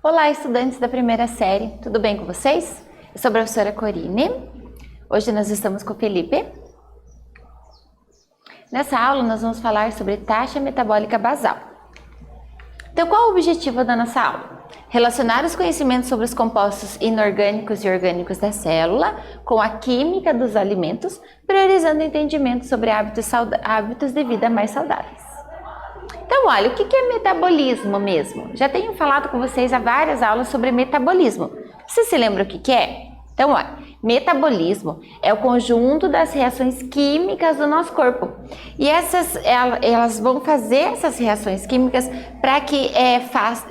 Olá, estudantes da primeira série, tudo bem com vocês? Eu sou a professora Corine. Hoje nós estamos com o Felipe. Nessa aula nós vamos falar sobre taxa metabólica basal. Então, qual o objetivo da nossa aula? Relacionar os conhecimentos sobre os compostos inorgânicos e orgânicos da célula com a química dos alimentos, priorizando o entendimento sobre hábitos de vida mais saudáveis. Então, olha, o que é metabolismo mesmo? Já tenho falado com vocês há várias aulas sobre metabolismo. Você se lembra o que é? Então, olha, metabolismo é o conjunto das reações químicas do nosso corpo. E elas vão fazer essas reações químicas para que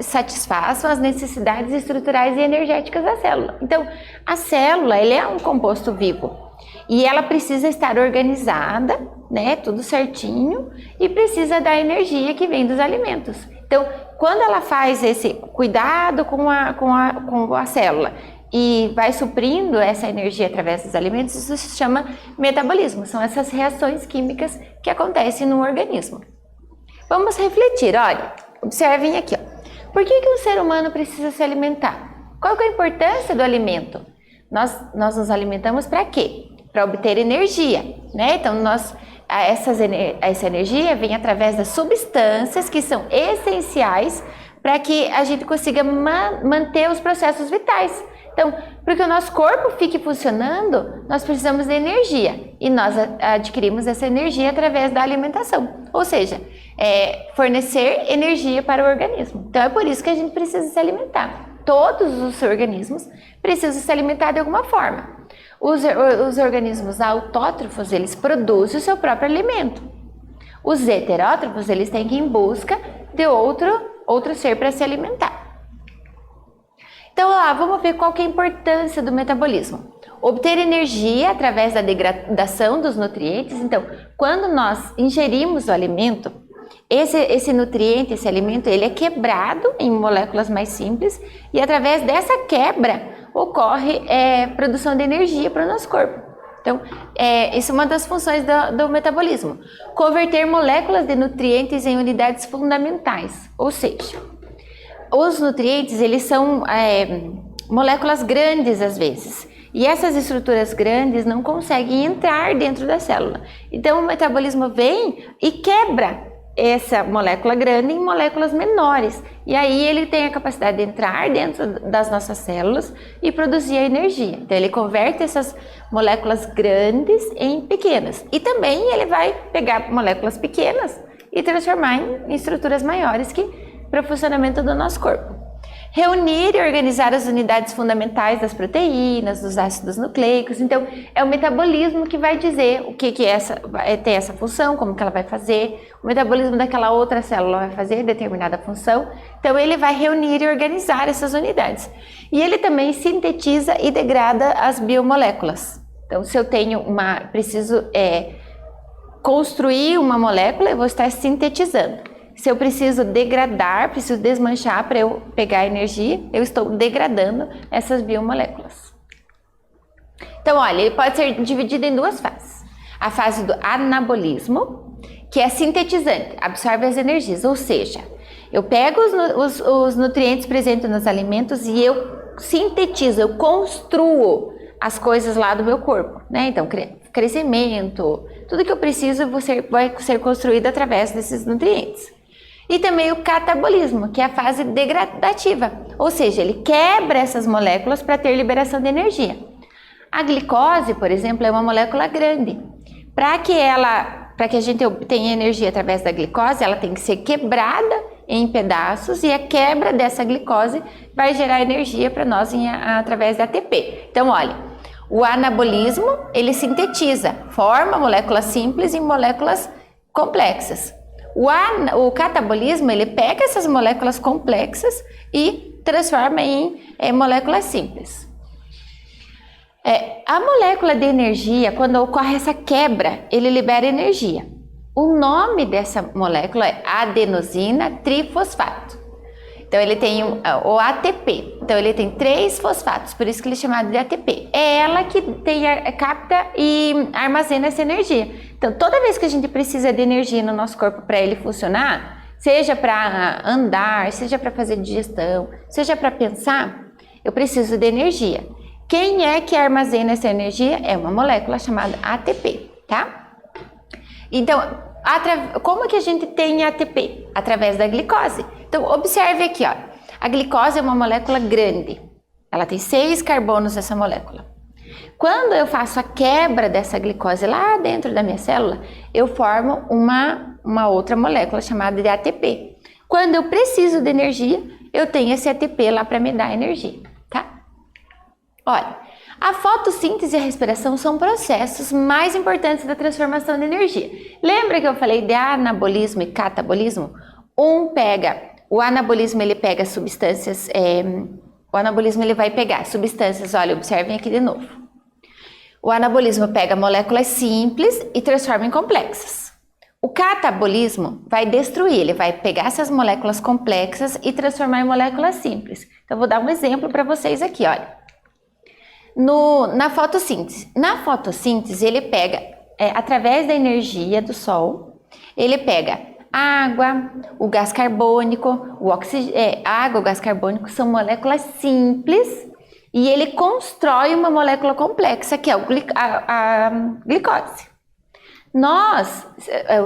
satisfaçam as necessidades estruturais e energéticas da célula. Então, a célula ele é um composto vivo. E ela precisa estar organizada, né, tudo certinho, e precisa da energia que vem dos alimentos. Então, quando ela faz esse cuidado com a célula e vai suprindo essa energia através dos alimentos, isso se chama metabolismo. São essas reações químicas que acontecem no organismo. Vamos refletir, olha, observem aqui, ó. Por que um ser humano precisa se alimentar? Qual que é a importância do alimento? Nós nos alimentamos para quê? Para obter energia, né? Então, essa energia vem através das substâncias que são essenciais para que a gente consiga manter os processos vitais. Então, para que o nosso corpo fique funcionando, nós precisamos de energia e nós adquirimos essa energia através da alimentação, ou seja, fornecer energia para o organismo. Então, é por isso que a gente precisa se alimentar. Todos os organismos precisam se alimentar de alguma forma. Os organismos autótrofos, eles produzem o seu próprio alimento. Os heterótrofos, eles têm que ir em busca de outro ser para se alimentar. Então, lá, vamos ver qual que é a importância do metabolismo. Obter energia através da degradação dos nutrientes. Então, quando nós ingerimos o alimento, esse nutriente, esse alimento, ele é quebrado em moléculas mais simples e através dessa quebra ocorre produção de energia para o nosso corpo. Então, isso é uma das funções do metabolismo. Converter moléculas de nutrientes em unidades fundamentais, ou seja, os nutrientes, eles são moléculas grandes às vezes, e essas estruturas grandes não conseguem entrar dentro da célula. Então, o metabolismo vem e quebra essa molécula grande em moléculas menores, e aí ele tem a capacidade de entrar dentro das nossas células e produzir a energia. Então ele converte essas moléculas grandes em pequenas, e também ele vai pegar moléculas pequenas e transformar em estruturas maiores para o funcionamento do nosso corpo. Reunir e organizar as unidades fundamentais das proteínas, dos ácidos nucleicos. Então, é o metabolismo que vai dizer o que tem essa função, como que ela vai fazer. O metabolismo daquela outra célula vai fazer determinada função. Então, ele vai reunir e organizar essas unidades. E ele também sintetiza e degrada as biomoléculas. Então, se eu preciso construir uma molécula, eu vou estar sintetizando. Se eu preciso degradar, preciso desmanchar para eu pegar energia, eu estou degradando essas biomoléculas. Então, olha, ele pode ser dividido em duas fases. A fase do anabolismo, que é sintetizante, absorve as energias, ou seja, eu pego os nutrientes presentes nos alimentos e eu sintetizo, eu construo as coisas lá do meu corpo, né? Então, crescimento, tudo que eu preciso vai ser construído através desses nutrientes. E também o catabolismo, que é a fase degradativa, ou seja, ele quebra essas moléculas para ter liberação de energia. A glicose, por exemplo, é uma molécula grande. Para que a gente obtenha energia através da glicose, ela tem que ser quebrada em pedaços, e a quebra dessa glicose vai gerar energia para nós através da ATP. Então, olha, o anabolismo, ele sintetiza, forma moléculas simples em moléculas complexas. O catabolismo, ele pega essas moléculas complexas e transforma em moléculas simples. A molécula de energia, quando ocorre essa quebra, ele libera energia. O nome dessa molécula é adenosina trifosfato. Então ele tem o ATP, então ele tem 3 fosfatos, por isso que ele é chamado de ATP. É ela que capta e armazena essa energia. Então toda vez que a gente precisa de energia no nosso corpo para ele funcionar, seja para andar, seja para fazer digestão, seja para pensar, eu preciso de energia. Quem é que armazena essa energia? É uma molécula chamada ATP, tá? Então, como que a gente tem ATP? Através da glicose. Então, observe aqui, ó. A glicose é uma molécula grande. Ela tem 6 carbonos essa molécula. Quando eu faço a quebra dessa glicose lá dentro da minha célula, eu formo uma outra molécula chamada de ATP. Quando eu preciso de energia, eu tenho esse ATP lá para me dar energia, tá? Olha, a fotossíntese e a respiração são processos mais importantes da transformação de energia. Lembra que eu falei de anabolismo e catabolismo? O anabolismo ele pega substâncias, o anabolismo ele vai pegar substâncias, olha, observem aqui de novo. O anabolismo pega moléculas simples e transforma em complexas. O catabolismo vai destruir, ele vai pegar essas moléculas complexas e transformar em moléculas simples. Então, vou dar um exemplo para vocês aqui, olha. Na fotossíntese. Na fotossíntese, ele pega, através da energia do sol, ele pega água, o gás carbônico, o gás carbônico são moléculas simples e ele constrói uma molécula complexa, que é a glicose. Nós,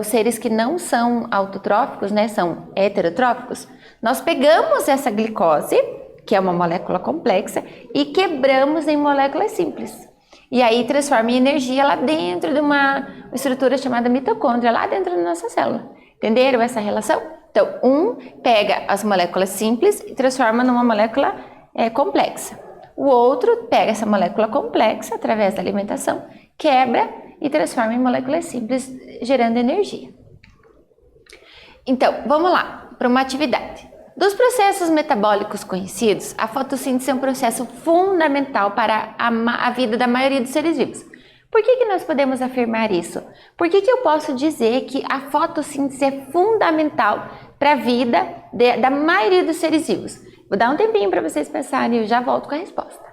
os seres que não são autotróficos, né, são heterotróficos, nós pegamos essa glicose, que é uma molécula complexa, e quebramos em moléculas simples. E aí transforma em energia lá dentro de uma estrutura chamada mitocôndria, lá dentro da nossa célula. Entenderam essa relação? Então, pega as moléculas simples e transforma numa molécula complexa. O outro pega essa molécula complexa, através da alimentação, quebra e transforma em moléculas simples, gerando energia. Então, vamos lá, para uma atividade. Dos processos metabólicos conhecidos, a fotossíntese é um processo fundamental para a vida da maioria dos seres vivos. Por que nós podemos afirmar isso? Por que eu posso dizer que a fotossíntese é fundamental para a vida da maioria dos seres vivos? Vou dar um tempinho para vocês pensarem e eu já volto com a resposta.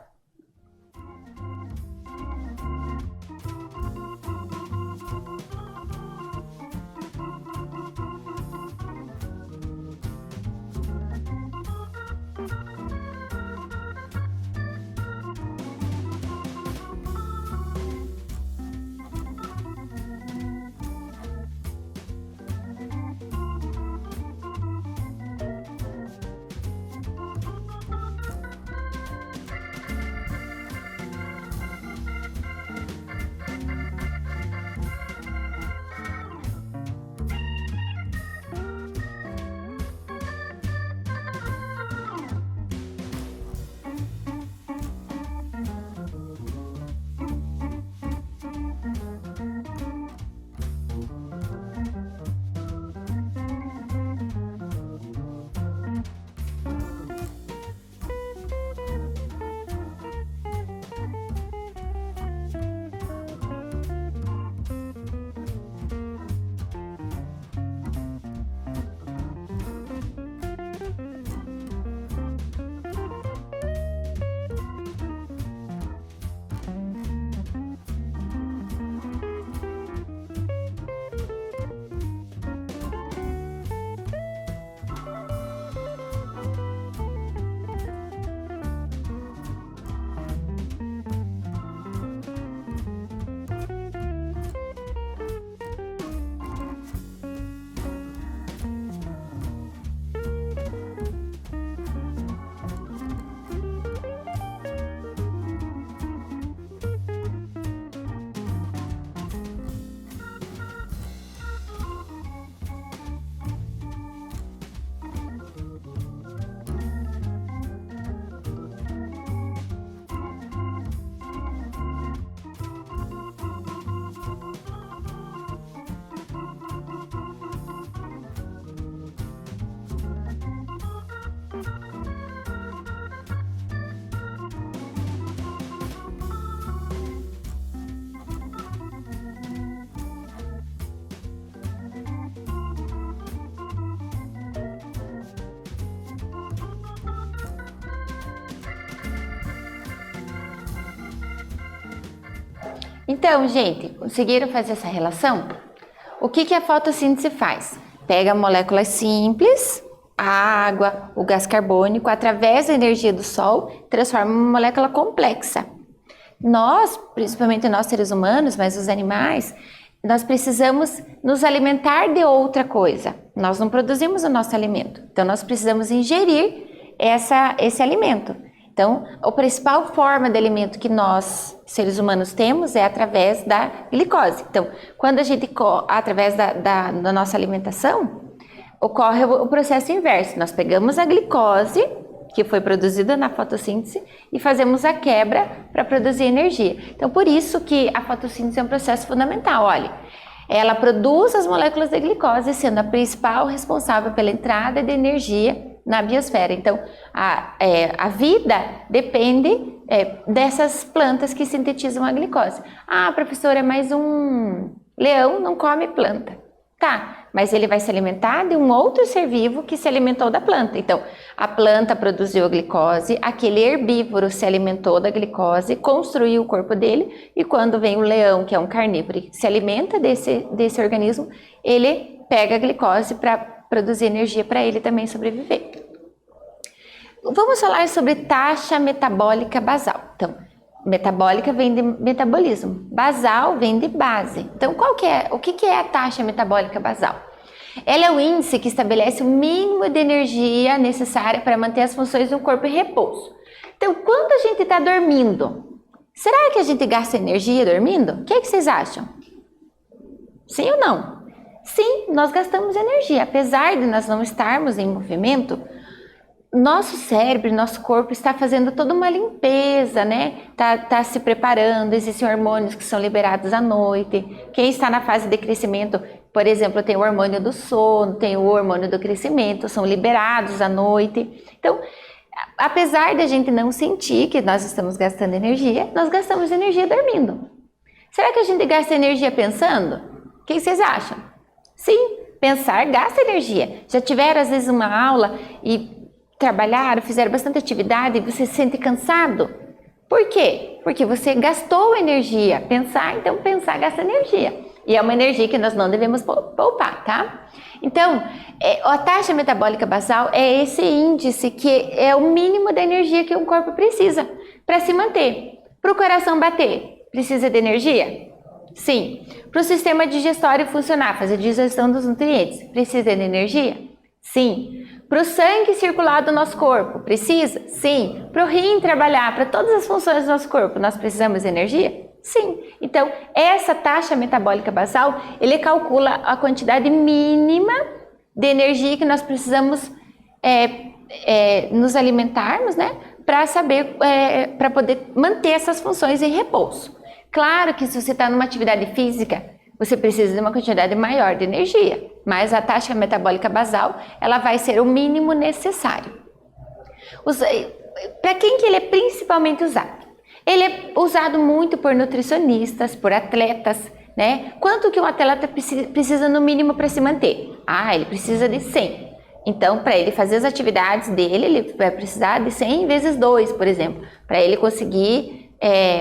Então, gente, conseguiram fazer essa relação? O que a fotossíntese faz? pega moléculas simples, a água, o gás carbônico, através da energia do Sol, transforma em uma molécula complexa. Nós, principalmente nós seres humanos, mas os animais, nós precisamos nos alimentar de outra coisa. Nós não produzimos o nosso alimento, então nós precisamos ingerir esse alimento. Então, a principal forma de alimento que nós, seres humanos, temos é através da glicose. Então, quando a gente, através da nossa alimentação, ocorre o processo inverso. Nós pegamos a glicose, que foi produzida na fotossíntese, e fazemos a quebra para produzir energia. Então, por isso que a fotossíntese é um processo fundamental. Olha, ela produz as moléculas de glicose, sendo a principal responsável pela entrada de energia na biosfera. Então, a vida depende dessas plantas que sintetizam a glicose. Ah, professora, mas um leão não come planta. Tá, mas ele vai se alimentar de um outro ser vivo que se alimentou da planta. Então, a planta produziu a glicose, aquele herbívoro se alimentou da glicose, construiu o corpo dele, e quando vem o leão, que é um carnívoro, que se alimenta desse organismo, ele pega a glicose para produzir energia para ele também sobreviver. Vamos falar sobre taxa metabólica basal. Então, metabólica vem de metabolismo, basal vem de base. Então, o que é a taxa metabólica basal? Ela é o índice que estabelece o mínimo de energia necessária para manter as funções do corpo em repouso. Então, quando a gente está dormindo, será que a gente gasta energia dormindo? O que vocês acham? Sim ou não? Sim, nós gastamos energia. Apesar de nós não estarmos em movimento, nosso cérebro, nosso corpo está fazendo toda uma limpeza, né? Tá se preparando, existem hormônios que são liberados à noite. Quem está na fase de crescimento, por exemplo, tem o hormônio do sono, tem o hormônio do crescimento, são liberados à noite. Então, apesar de a gente não sentir que nós estamos gastando energia, nós gastamos energia dormindo. Será que a gente gasta energia pensando? O que vocês acham? Sim, pensar gasta energia. Já tiveram, às vezes, uma aula e trabalharam, fizeram bastante atividade e você se sente cansado? Por quê? Porque você gastou energia. Então pensar gasta energia. E é uma energia que nós não devemos poupar, tá? Então, a taxa metabólica basal é esse índice que é o mínimo da energia que o corpo precisa para se manter. Para o coração bater, precisa de energia? Sim. Para o sistema digestório funcionar, fazer digestão dos nutrientes, precisa de energia? Sim. Para o sangue circular do nosso corpo, precisa? Sim. Para o rim trabalhar, para todas as funções do nosso corpo, nós precisamos de energia? Sim. Então, essa taxa metabólica basal, ele calcula a quantidade mínima de energia que nós precisamos nos alimentarmos, né? Para saber, para poder manter essas funções em repouso. Claro que se você está numa atividade física, você precisa de uma quantidade maior de energia, mas a taxa metabólica basal, ela vai ser o mínimo necessário. Para quem que ele é principalmente usado? Ele é usado muito por nutricionistas, por atletas, né? Quanto que um atleta precisa no mínimo para se manter? Ah, ele precisa de 100. Então, para ele fazer as atividades dele, ele vai precisar de 100 vezes 2, por exemplo, para ele conseguir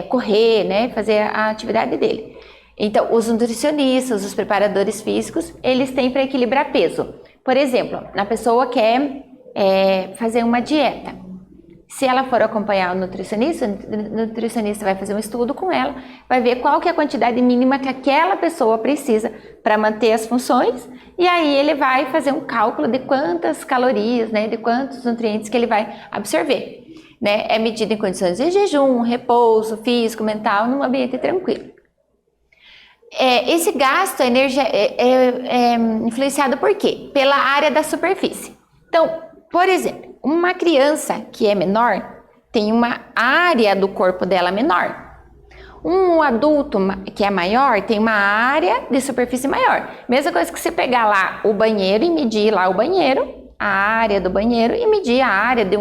correr, né? Fazer a atividade dele. Então, os nutricionistas, os preparadores físicos, eles têm para equilibrar peso. Por exemplo, a pessoa quer fazer uma dieta. Se ela for acompanhar o nutricionista vai fazer um estudo com ela, vai ver qual que é a quantidade mínima que aquela pessoa precisa para manter as funções, e aí ele vai fazer um cálculo de quantas calorias, né, de quantos nutrientes que ele vai absorver. Né? É medido em condições de jejum, repouso físico, mental, num ambiente tranquilo. Esse gasto, a energia, é influenciado por quê? Pela área da superfície. Então, por exemplo, uma criança que é menor tem uma área do corpo dela menor. Um adulto que é maior tem uma área de superfície maior. Mesma coisa que você pegar lá o banheiro e medir lá o banheiro, a área do banheiro, e medir a área de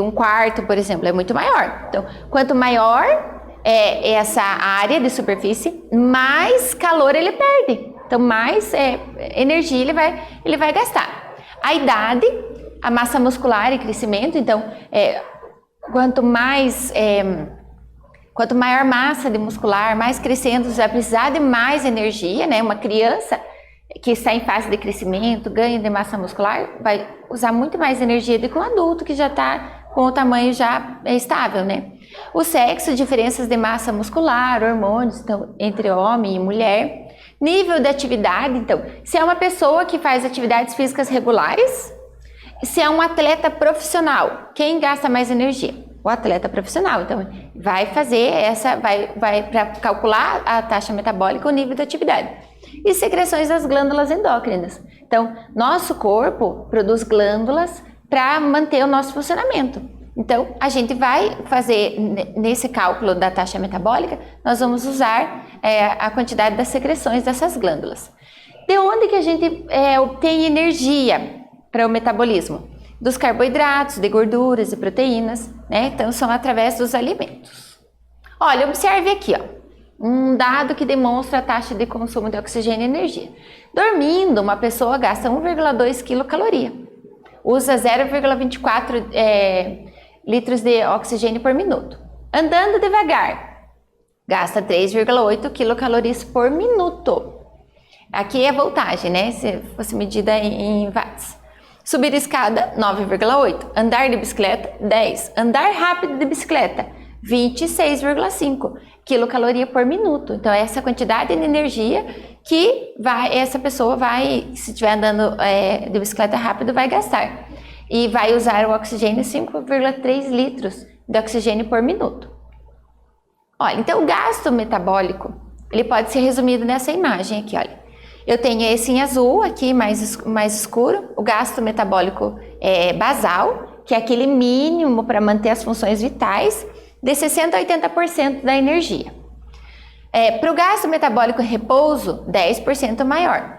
um quarto, por exemplo, é muito maior. Então, quanto maior essa área de superfície, mais calor ele perde. Então, mais energia ele vai gastar. A idade, a massa muscular e crescimento, então, quanto maior massa de muscular, mais crescendo, você vai precisar de mais energia, né? Uma criança que está em fase de crescimento, ganho de massa muscular, vai usar muito mais energia do que um adulto que já está com o tamanho já estável, né? O sexo, diferenças de massa muscular, hormônios, então, entre homem e mulher. Nível de atividade, então, se é uma pessoa que faz atividades físicas regulares, se é um atleta profissional, quem gasta mais energia? O atleta profissional. Então, vai fazer vai para calcular a taxa metabólica, o nível de atividade. E secreções das glândulas endócrinas. Então, nosso corpo produz glândulas para manter o nosso funcionamento. Então, a gente vai fazer, nesse cálculo da taxa metabólica, nós vamos usar a quantidade das secreções dessas glândulas. De onde que a gente obtém energia para o metabolismo? Dos carboidratos, de gorduras e proteínas, né? Então, são através dos alimentos. Olha, observe aqui, ó, um dado que demonstra a taxa de consumo de oxigênio e energia. Dormindo, uma pessoa gasta 1,2 quilocaloria, usa 0,24 litros de oxigênio por minuto. Andando devagar, gasta 3,8 quilocalorias por minuto. Aqui é a voltagem, né? Se fosse medida em watts. Subir escada, 9,8. Andar de bicicleta, 10. Andar rápido de bicicleta, 26,5 quilocaloria por minuto. Então, essa quantidade de energia que essa pessoa vai, se estiver andando de bicicleta rápido, vai gastar. E vai usar o oxigênio 5,3 litros de oxigênio por minuto. Olha, então o gasto metabólico, ele pode ser resumido nessa imagem aqui, olha. Eu tenho esse em azul aqui, mais escuro, o gasto metabólico basal, que é aquele mínimo para manter as funções vitais, de 60% a 80% da energia. Para o gasto metabólico repouso, 10% maior.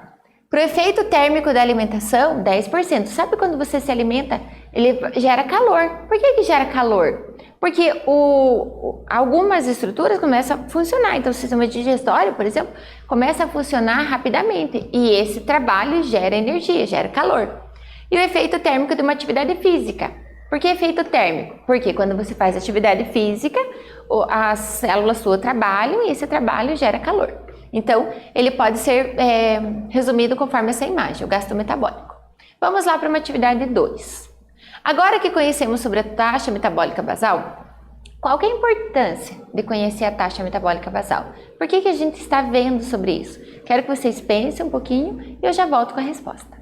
Para o efeito térmico da alimentação, 10%. Sabe quando você se alimenta, ele gera calor. Por que gera calor? Porque algumas estruturas começam a funcionar. Então, o sistema digestório, por exemplo, começa a funcionar rapidamente. E esse trabalho gera energia, gera calor. E o efeito térmico de uma atividade física. Por que efeito térmico? Porque quando você faz atividade física, as células suas trabalham e esse trabalho gera calor. Então, ele pode ser resumido conforme essa imagem, o gasto metabólico. Vamos lá para uma atividade 2. Agora que conhecemos sobre a taxa metabólica basal, qual que é a importância de conhecer a taxa metabólica basal? Por que a gente está vendo sobre isso? Quero que vocês pensem um pouquinho e eu já volto com a resposta.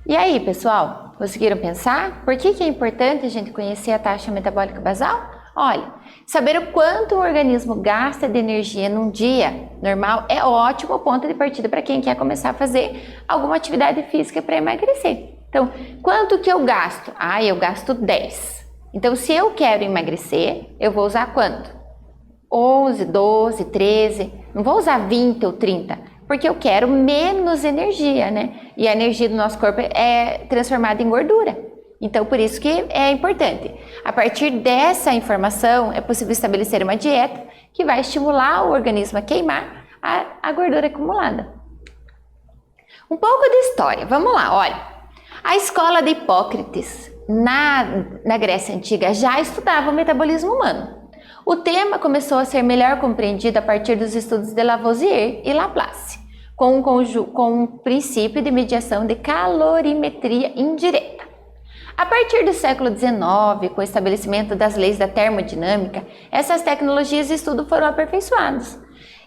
E aí, pessoal, conseguiram pensar? Por que é importante a gente conhecer a taxa metabólica basal? Olha, saber o quanto o organismo gasta de energia num dia normal é ótimo ponto de partida para quem quer começar a fazer alguma atividade física para emagrecer. Então, quanto que eu gasto? Eu gasto 10. Então, se eu quero emagrecer, eu vou usar quanto? 11, 12, 13, não vou usar 20 ou 30, porque eu quero menos energia, né? E a energia do nosso corpo é transformada em gordura. Então, por isso que é importante. A partir dessa informação, é possível estabelecer uma dieta que vai estimular o organismo a queimar a gordura acumulada. Um pouco de história, vamos lá, olha. A escola de Hipócrates, na Grécia Antiga, já estudava o metabolismo humano. O tema começou a ser melhor compreendido a partir dos estudos de Lavoisier e Laplace, com um princípio de mediação de calorimetria indireta. A partir do século XIX, com o estabelecimento das leis da termodinâmica, essas tecnologias de estudo foram aperfeiçoadas.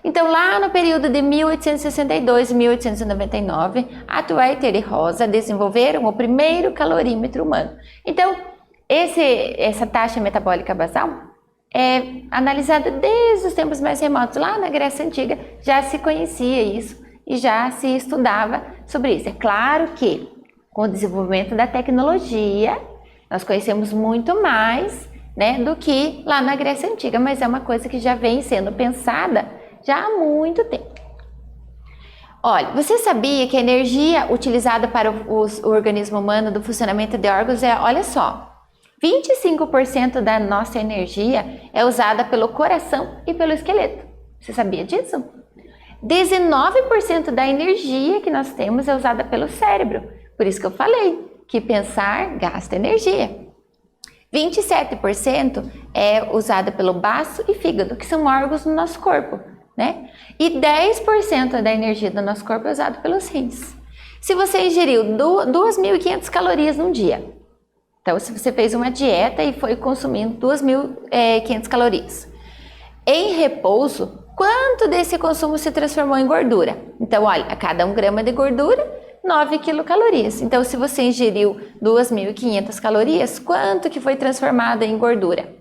Então, lá no período de 1862 e 1899, Atwater e Rosa desenvolveram o primeiro calorímetro humano. Então, essa taxa metabólica basal é analisada desde os tempos mais remotos. Lá na Grécia Antiga já se conhecia isso e já se estudava sobre isso. É claro que com o desenvolvimento da tecnologia nós conhecemos muito mais, né, do que lá na Grécia Antiga, mas é uma coisa que já vem sendo pensada já há muito tempo. Olha, você sabia que a energia utilizada para o organismo humano do funcionamento de órgãos olha só, 25% da nossa energia é usada pelo coração e pelo esqueleto. Você sabia disso? 19% da energia que nós temos é usada pelo cérebro. Por isso que eu falei que pensar gasta energia. 27% é usada pelo baço e fígado, que são órgãos do nosso corpo, né? E 10% da energia do nosso corpo é usada pelos rins. Se você ingeriu 2.500 calorias num dia, então, se você fez uma dieta e foi consumindo 2.500 calorias, em repouso, quanto desse consumo se transformou em gordura? Então, olha, a cada 1 grama de gordura, 9 quilocalorias. Então, se você ingeriu 2.500 calorias, quanto que foi transformado em gordura?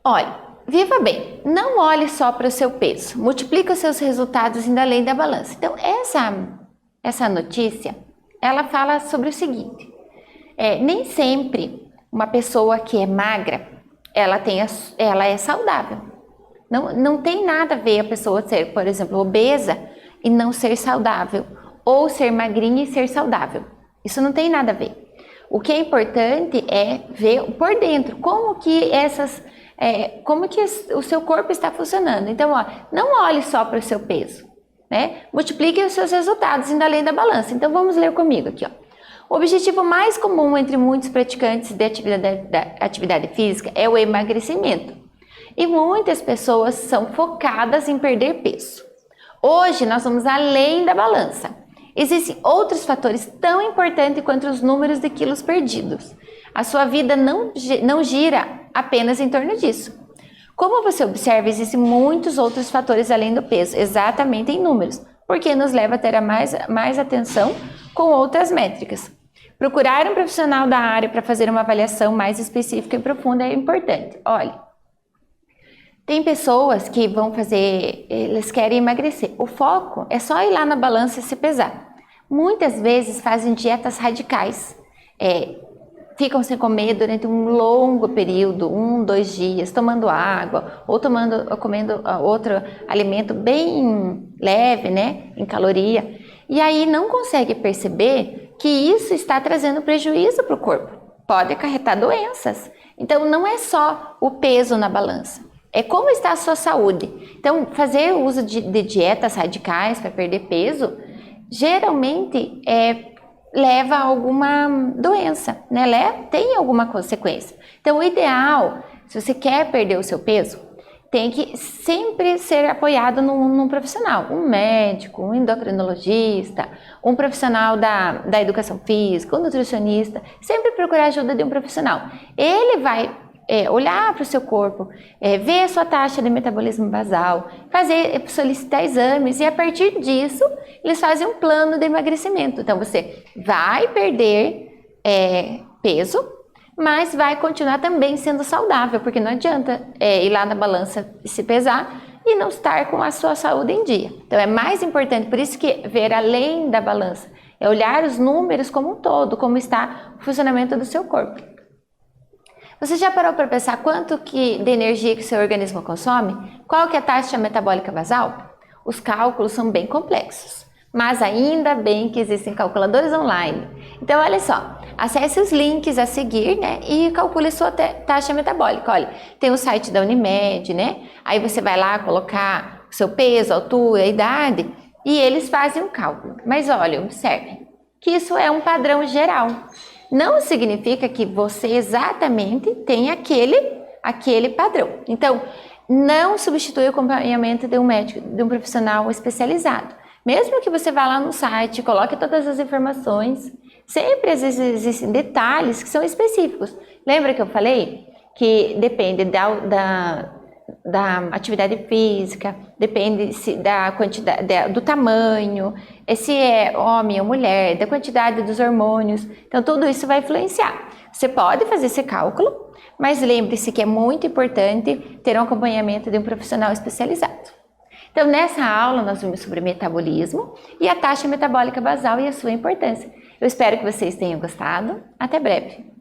Olha, viva bem, não olhe só para o seu peso, multiplique os seus resultados indo além da balança. Então, essa notícia, ela fala sobre o seguinte. Nem sempre uma pessoa que é magra, ela é saudável. Não tem nada a ver a pessoa ser, por exemplo, obesa e não ser saudável, ou ser magrinha e ser saudável. Isso não tem nada a ver. O que é importante é ver por dentro como que o seu corpo está funcionando. Então, não olhe só para o seu peso, né? Multiplique os seus resultados indo além da balança. Então, vamos ler comigo aqui, ó. O objetivo mais comum entre muitos praticantes de atividade física é o emagrecimento. E muitas pessoas são focadas em perder peso. Hoje nós vamos além da balança. Existem outros fatores tão importantes quanto os números de quilos perdidos. A sua vida não gira apenas em torno disso. Como você observa, existem muitos outros fatores além do peso, exatamente em números, porque nos leva a ter mais atenção com outras métricas. Procurar um profissional da área para fazer uma avaliação mais específica e profunda é importante. Olha, tem pessoas que eles querem emagrecer. O foco é só ir lá na balança e se pesar. Muitas vezes fazem dietas radicais. Ficam sem comer durante um longo período, 1, 2 dias, tomando água ou comendo outro alimento bem leve, né, em caloria. E aí não consegue perceber que isso está trazendo prejuízo para o corpo. Pode acarretar doenças. Então, não é só o peso na balança. É como está a sua saúde. Então, fazer uso de dietas radicais para perder peso, geralmente leva a alguma doença, né? Tem alguma consequência. Então, o ideal, se você quer perder o seu peso, tem que sempre ser apoiado num profissional, um médico, um endocrinologista, um profissional da educação física, um nutricionista, sempre procurar a ajuda de um profissional. Ele vai olhar para o seu corpo, ver a sua taxa de metabolismo basal, solicitar exames e a partir disso eles fazem um plano de emagrecimento. Então você vai perder peso, mas vai continuar também sendo saudável, porque não adianta ir lá na balança e se pesar e não estar com a sua saúde em dia. Então é mais importante, por isso que ver além da balança, é olhar os números como um todo, como está o funcionamento do seu corpo. Você já parou para pensar quanto de energia que o seu organismo consome? Qual que é a taxa metabólica basal? Os cálculos são bem complexos, mas ainda bem que existem calculadores online. Então olha só, acesse os links a seguir, né, e calcule sua taxa metabólica. Olha, tem o site da Unimed, né? Aí você vai lá colocar o seu peso, altura, idade e eles fazem um cálculo. Mas olha, observe que isso é um padrão geral. Não significa que você exatamente tem aquele padrão. Então, não substitui o acompanhamento de um médico, de um profissional especializado. Mesmo que você vá lá no site, coloque todas as informações, sempre às vezes existem detalhes que são específicos. Lembra que eu falei que depende da atividade física, depende da quantidade, do tamanho, se é homem ou mulher, da quantidade dos hormônios. Então, tudo isso vai influenciar. Você pode fazer esse cálculo, mas lembre-se que é muito importante ter um acompanhamento de um profissional especializado. Então, nessa aula, nós vimos sobre metabolismo e a taxa metabólica basal e a sua importância. Eu espero que vocês tenham gostado. Até breve!